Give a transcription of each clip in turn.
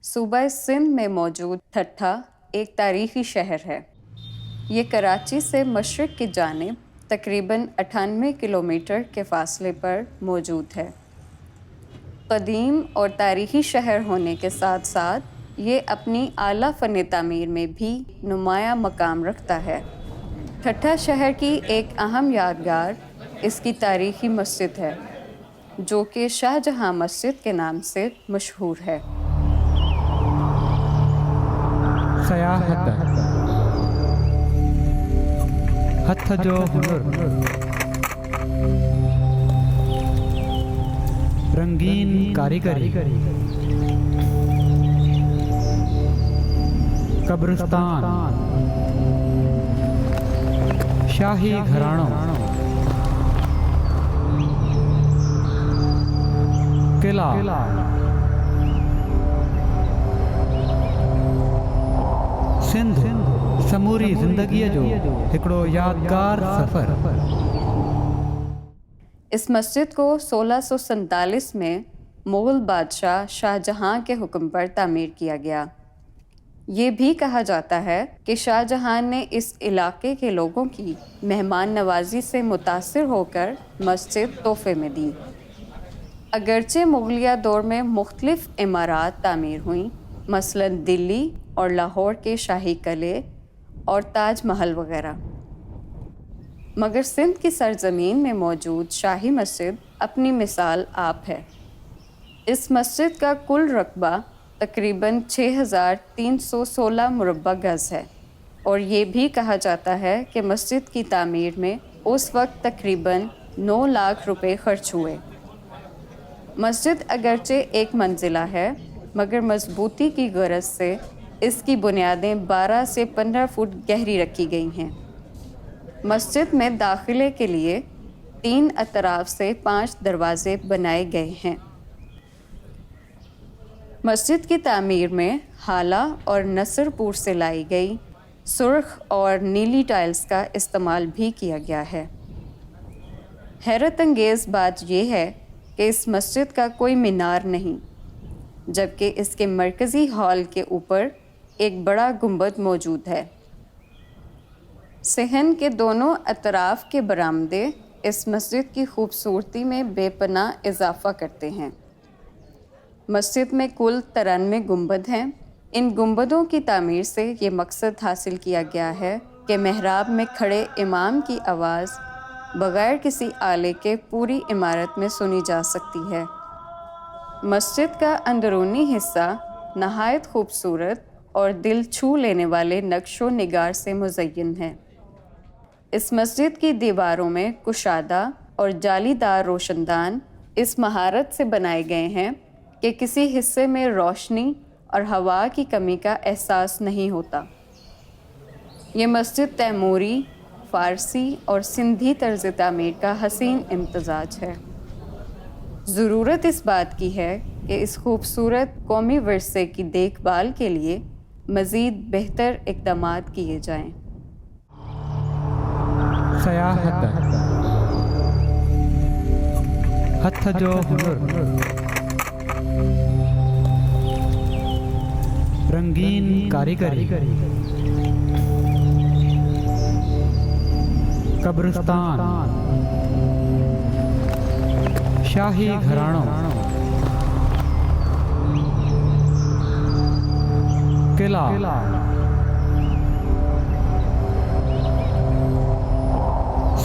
صوبہ سندھ میں موجود ٹھٹھہ ایک تاریخی شہر ہے۔ یہ کراچی سے مشرق کی جانب تقریباً 98 کلومیٹر کے فاصلے پر موجود ہے۔ قدیم اور تاریخی شہر ہونے کے ساتھ ساتھ یہ اپنی اعلیٰ فن تعمیر میں بھی نمایاں مقام رکھتا ہے۔ ٹھٹھہ شہر کی ایک اہم یادگار اس کی تاریخی مسجد ہے، جو کہ شاہ جہاں مسجد کے نام سے مشہور ہے۔ سیاحت ہتھ جو ہنر، رنگین کاریگری، قبرستان، شاہی گھرانوں، قلعہ، سندھ سموری زندگی جو ہکڑو یادگار سفر۔ اس مسجد کو 1647 میں مغل بادشاہ شاہ جہاں کے حکم پر تعمیر کیا گیا۔ یہ بھی کہا جاتا ہے کہ شاہ جہاں نے اس علاقے کے لوگوں کی مہمان نوازی سے متاثر ہو کر مسجد تحفے میں دی۔ اگرچہ مغلیہ دور میں مختلف عمارات تعمیر ہوئیں، مثلاً دلی اور لاہور کے شاہی قلعے اور تاج محل وغیرہ، مگر سندھ کی سرزمین میں موجود شاہی مسجد اپنی مثال آپ ہے۔ اس مسجد کا کل رقبہ تقریباً 6316 مربع گز ہے، اور یہ بھی کہا جاتا ہے کہ مسجد کی تعمیر میں اس وقت تقریباً 9 لاکھ روپے خرچ ہوئے۔ مسجد اگرچہ ایک منزلہ ہے، مگر مضبوطی کی غرض سے اس کی بنیادیں 12 سے 15 فٹ گہری رکھی گئی ہیں۔ مسجد میں داخلے کے لیے 3 اطراف سے 5 دروازے بنائے گئے ہیں۔ مسجد کی تعمیر میں ہالہ اور نصر پور سے لائی گئی سرخ اور نیلی ٹائلز کا استعمال بھی کیا گیا ہے۔ حیرت انگیز بات یہ ہے کہ اس مسجد کا کوئی مینار نہیں، جبکہ اس کے مرکزی ہال کے اوپر ایک بڑا گنبد موجود ہے۔ صحن کے دونوں اطراف کے برآمدے اس مسجد کی خوبصورتی میں بے پناہ اضافہ کرتے ہیں۔ مسجد میں کل 93 گنبد ہیں۔ ان گنبدوں کی تعمیر سے یہ مقصد حاصل کیا گیا ہے کہ محراب میں کھڑے امام کی آواز بغیر کسی آلے کے پوری عمارت میں سنی جا سکتی ہے۔ مسجد کا اندرونی حصہ نہایت خوبصورت اور دل چھو لینے والے نقش و نگار سے مزین ہے۔ اس مسجد کی دیواروں میں کشادہ اور جالی دار روشن دان اس مہارت سے بنائے گئے ہیں کہ کسی حصے میں روشنی اور ہوا کی کمی کا احساس نہیں ہوتا۔ یہ مسجد تیموری، فارسی اور سندھی طرز تعمیر کا حسین امتزاج ہے۔ ضرورت اس بات کی ہے کہ اس خوبصورت قومی ورثے کی دیکھ بھال کے لیے مزید بہتر اقدامات کیے جائیں۔ سیاحت ہتھ جو ہنر، رنگین کاریگری، قبرستان، شاہی گھرانوں، قلعہ،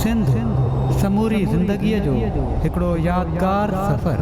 سندھ سموری زندگی جو ہکڑو یادگار سفر۔